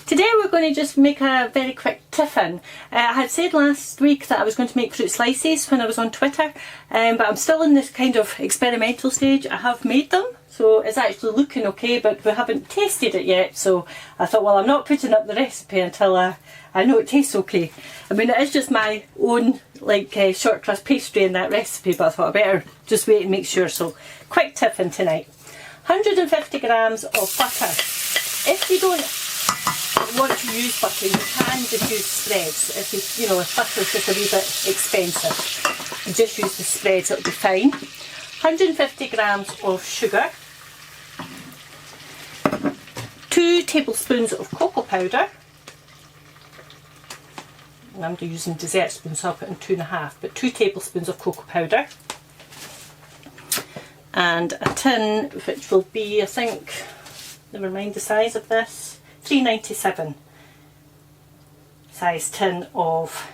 Today we're going to just make a very quick tiffin. I had said last week that I was going to make fruit slices when I was on Twitter, but I'm still in this kind of experimental stage. I have made them, so it's actually looking okay, but we haven't tasted it yet, so I thought, well, I'm not putting up the recipe until I know it tastes okay. I mean, it is just my own short crust pastry in that recipe, but I thought I better just wait and make sure. So quick tiffin tonight. 150 grams of butter. If you don't want to use butter, you can just use spreads. If butter's just a wee bit expensive, you just use the spreads, it'll be fine. 150 grams of sugar, 2 tablespoons of cocoa powder, and I'm using dessert spoons, so I'll put in 2.5, but 2 tablespoons of cocoa powder, and a tin which will be, I think, never mind the size of this, 397 size tin of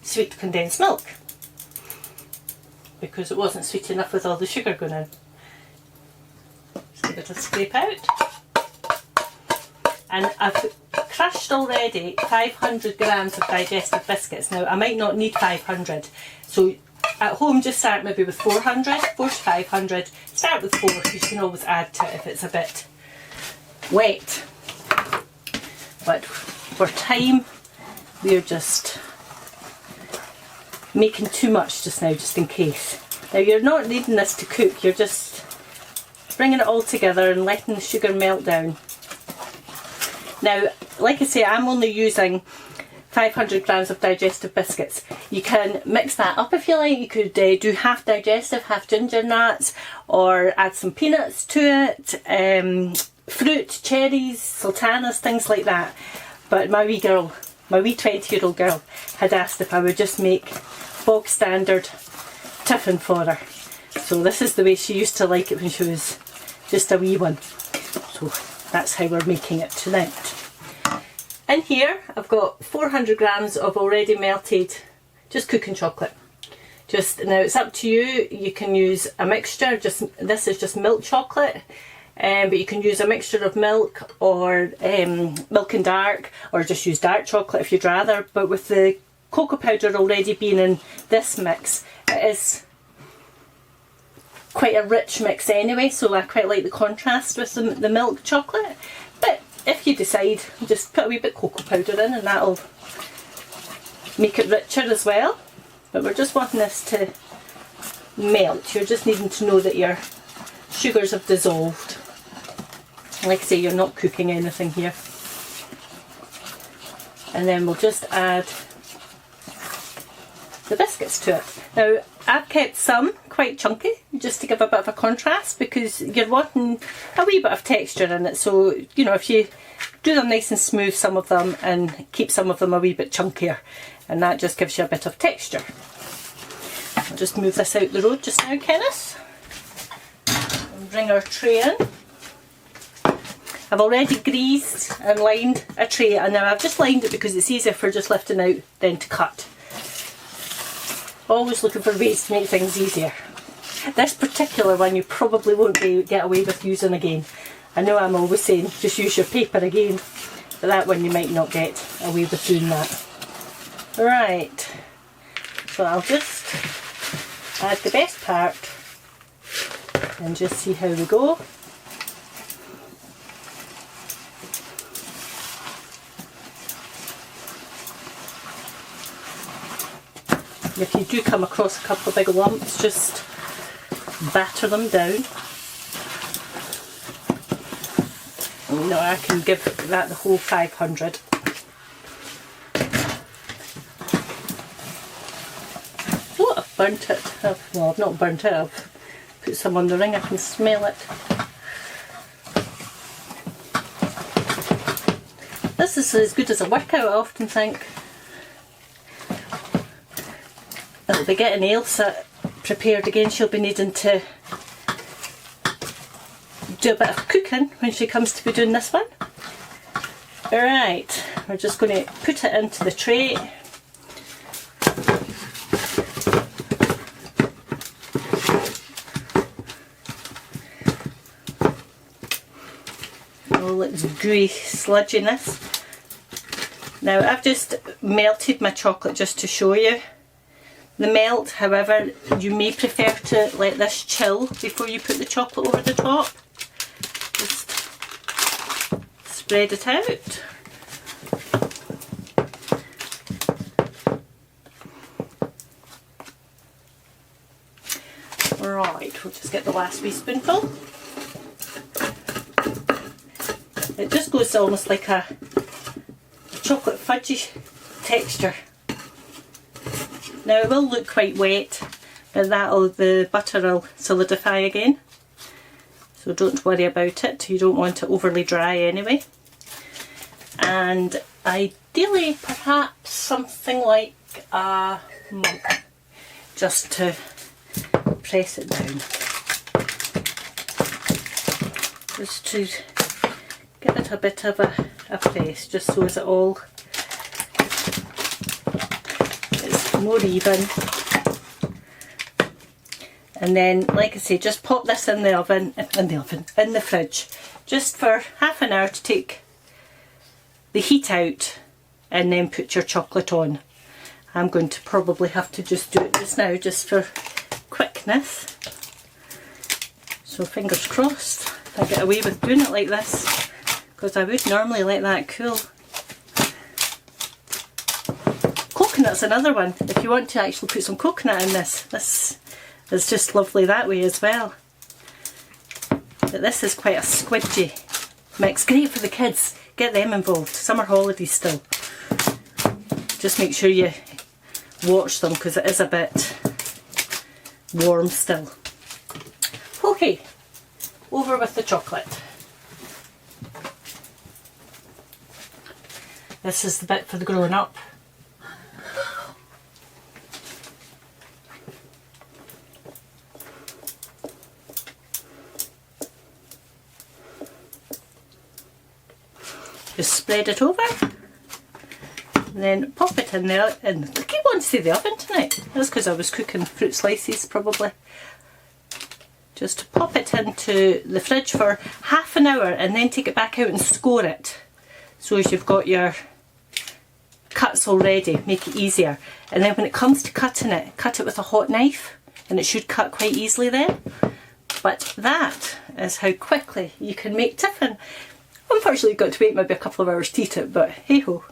sweet condensed milk, because it wasn't sweet enough with all the sugar going in. Just give it a scrape out. And I've crushed already 500 grams of digestive biscuits. Now I might not need 500, so at home just start maybe with 400 to 500. Start with 4, you can always add to it if it's a bit wet. But for time, we're just making too much just now, just in case. Now you're not needing this to cook, you're just bringing it all together and letting the sugar melt down. Now, like I say, I'm only using 500 grams of digestive biscuits. You can mix that up if you like. You could do half digestive, half ginger nuts, or add some peanuts to it. Fruit, cherries, sultanas, things like that. But my wee 20-year-old girl had asked if I would just make bog standard tiffin for her. So this is the way she used to like it when she was just a wee one. So that's how we're making it tonight. In here I've got 400 grams of already melted just cooking chocolate. Now it's up to you. You can use a mixture. This is just milk chocolate. But you can use a mixture of milk or milk and dark, or just use dark chocolate if you'd rather. But with the cocoa powder already being in this mix, it is quite a rich mix anyway, so I quite like the contrast with the milk chocolate. But if you decide, just put a wee bit of cocoa powder in and that'll make it richer as well. But we're just wanting this to melt. You're just needing to know that your sugars have dissolved. Like I say, you're not cooking anything here. And then we'll just add the biscuits to it. Now I've kept some quite chunky just to give a bit of a contrast, because you're wanting a wee bit of texture in it. So if you do them nice and smooth, some of them, and keep some of them a wee bit chunkier, and that just gives you a bit of texture. I'll just move this out the road just now, Kenneth, and bring our tray in. I've already greased and lined a tray, and now I've just lined it because it's easier for just lifting out than to cut. Always looking for ways to make things easier. This particular one you probably won't get away with using again. I know I'm always saying just use your paper again, but that one you might not get away with doing that. Right, so I'll just add the best part and just see how we go. If you do come across a couple of big lumps, just batter them down. No, I can give that the whole 500. Oh, I've burnt it. Well, I've not burnt it, I've put some on the ring, I can smell it. This is as good as a workout, I often think. It'll be getting Ailsa prepared again. She'll be needing to do a bit of cooking when she comes to be doing this one. Alright, we're just going to put it into the tray. All its gooey sludginess. Now I've just melted my chocolate just to show you the melt. However, you may prefer to let this chill before you put the chocolate over the top. Just spread it out. Right, we'll just get the last wee spoonful. It just goes almost like a chocolate fudgy texture. Now it will look quite wet, but the butter will solidify again. So don't worry about it, you don't want it overly dry anyway. And ideally perhaps something like a mug, just to press it down. Just to give it a bit of a press, just so as it all is more even. And then, like I say, just pop this in the fridge, just for half an hour to take the heat out, and then put your chocolate on. I'm going to probably have to just do it just now, just for quickness. So fingers crossed I get away with doing it like this, because I would normally let that cool. Coconut's another one. If you want to actually put some coconut in this is just lovely that way as well. But this is quite a squidgy mix. Great for the kids. Get them involved. Summer holidays still. Just make sure you watch them, because it is a bit warm still. Okay, over with the chocolate. This is the bit for the grown up. Just spread it over, and then pop it in there. And I keep wanting to say the oven tonight. That's because I was cooking fruit slices probably. Just pop it into the fridge for half an hour, and then take it back out and score it. So as you've got your cuts already, make it easier. And then when it comes to cutting it, cut it with a hot knife, and it should cut quite easily then. But that is how quickly you can make tiffin. Unfortunately, you've got to wait maybe a couple of hours to eat it, but hey ho,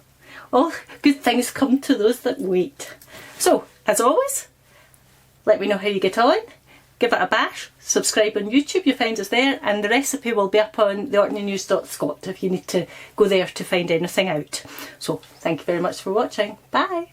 all good things come to those that wait. So, as always, let me know how you get on. Give it a bash, subscribe on YouTube, you'll find us there, and the recipe will be up on theorkneynews.scot if you need to go there to find anything out. So, thank you very much for watching. Bye!